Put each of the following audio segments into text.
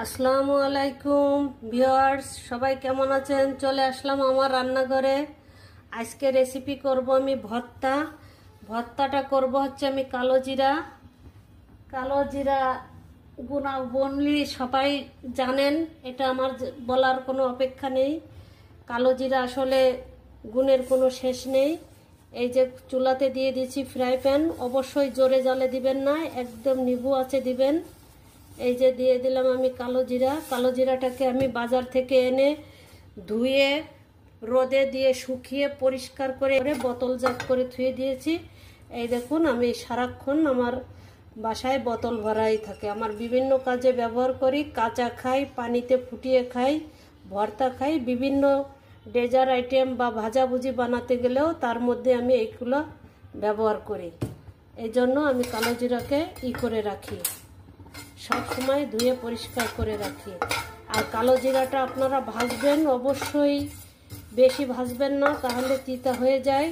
আসসালামু আলাইকুম ভিউয়ার্স, সবাই কেমন আছেন? চলে আসলাম আমার রান্নাঘরে। আজকে রেসিপি করব আমি ভর্তাটা করব হচ্ছে আমি কালো জিরা গুনা বনলি সবাই জানেন, এটা আমার বলার কোনো অপেক্ষা নেই। কালো জিরা আসলে গুণের কোনো শেষ নেই। এই যে চুলাতে দিয়ে দিয়েছি ফ্রাই প্যান, অবশ্যই জোরে জালে দিবেন না, একদম নিভু আছে দিবেন। এই যে দিয়ে দিলাম আমি কালো জিরাটাকে আমি বাজার থেকে এনে ধুয়ে রোদে দিয়ে শুকিয়ে পরিষ্কার করে বোতলজাত করে ধুয়ে দিয়েছি। এই দেখুন, আমি সারাক্ষণ আমার বাসায় বোতল ভরাই থাকে, আমার বিভিন্ন কাজে ব্যবহার করি। কাঁচা খাই, পানিতে ফুটিয়ে খাই, ভর্তা খাই, বিভিন্ন ডেজার্ট আইটেম বা ভাজাভুজি বানাতে গেলেও তার মধ্যে আমি এইগুলো ব্যবহার করি। এই জন্য আমি কালো জিরাকে করে রাখি, সব সময় ধুয়ে পরিষ্কার করে রাখি। আর কালো জিরাটা আপনারা ভাজবেন, অবশ্যই বেশি ভাজবেন না, তাহলে তিতা হয়ে যায়।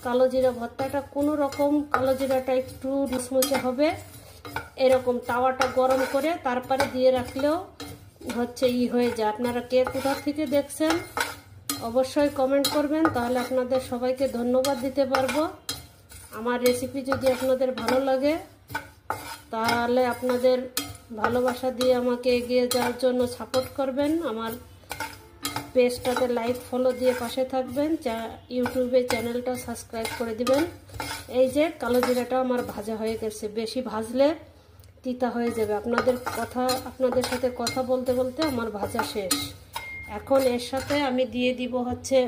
কালো জিরা ভর্তাটা কোনো রকম কালো জিরাটা একটু মুচমুচে হবে, এরকম তাওয়াটা গরম করে তারপরে দিয়ে রাখলেও হচ্ছে হয়ে যায়। আপনারা কে কোথা থেকে দেখছেন অবশ্যই কমেন্ট করবেন, তাহলে আপনাদের সবাইকে ধন্যবাদ দিতে পারবো। আমার রেসিপি যদি আপনাদের ভালো লাগে তাহলে আপনাদের ভালোবাসা দিয়ে আমাকে এগিয়ে যাওয়ার জন্য সাপোর্ট করবেন। আমার পেজটাতে লাইক ফলো দিয়ে পাশে থাকবেন, ইউটিউবে চ্যানেলটা সাবস্ক্রাইব করে দিবেন। এই যে কালো জিরাটা আমার ভাজা হয়ে গেছে, বেশি ভাজলে তিতা হয়ে যাবে। আপনাদের সাথে কথা বলতে বলতে আমার ভাজা শেষ। এখন এর সাথে আমি দিয়ে দিব হচ্ছে,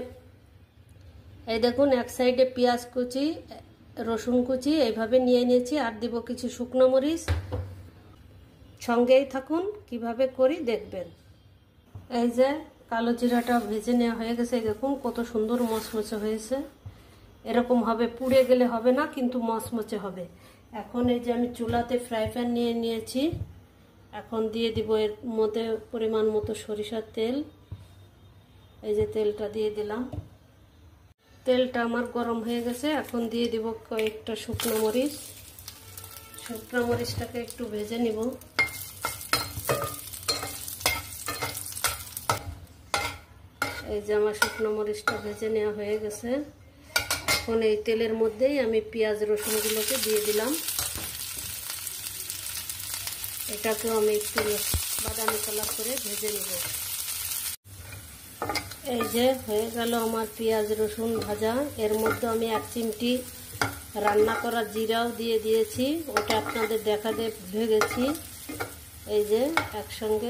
এই দেখুন, এক সাইডে পেঁয়াজ কুচি, রসুন কুচি এইভাবে নিয়ে নিয়েছি, আর দিব কিছু শুকনো মরিচ। সঙ্গেই থাকুন, কিভাবে করি দেখবেন। এই যে কালো জিরাটা ভেজে নেওয়া হয়ে গেছে, দেখুন কত সুন্দর মচমচে হয়েছে। এরকম হবে, পুড়ে গেলে হবে না, কিন্তু মচমচে হবে। এখন এই যে আমি চুলাতে ফ্রাই প্যান নিয়ে নিয়েছি, এখন দিয়ে দিব এর মধ্যে পরিমাণ মতো সরিষার তেল। এই যে তেলটা দিয়ে দিলাম, তেলটা আমার গরম হয়ে গেছে। এখন দিয়ে দিব কয়েকটা শুকনো মরিচটাকে একটু ভেজে নিব। এই যে আমার শুকনো মরিচটা ভেজে নেওয়া হয়ে গেছে। এখন এই তেলের মধ্যেই আমি পেঁয়াজ রসুনগুলোকে দিয়ে দিলাম, এটাকেও আমি একটু বাদামি কালার করে ভেজে নেব। এই যে হয়ে গেল আমার পেঁয়াজ রসুন ভাজা। এর মধ্যে আমি 1 চিমটি রান্না করা জিরাও দিয়ে দিয়েছি, ওটা আপনাদের দেখাতে ভুলে গেছি। এই যে একসঙ্গে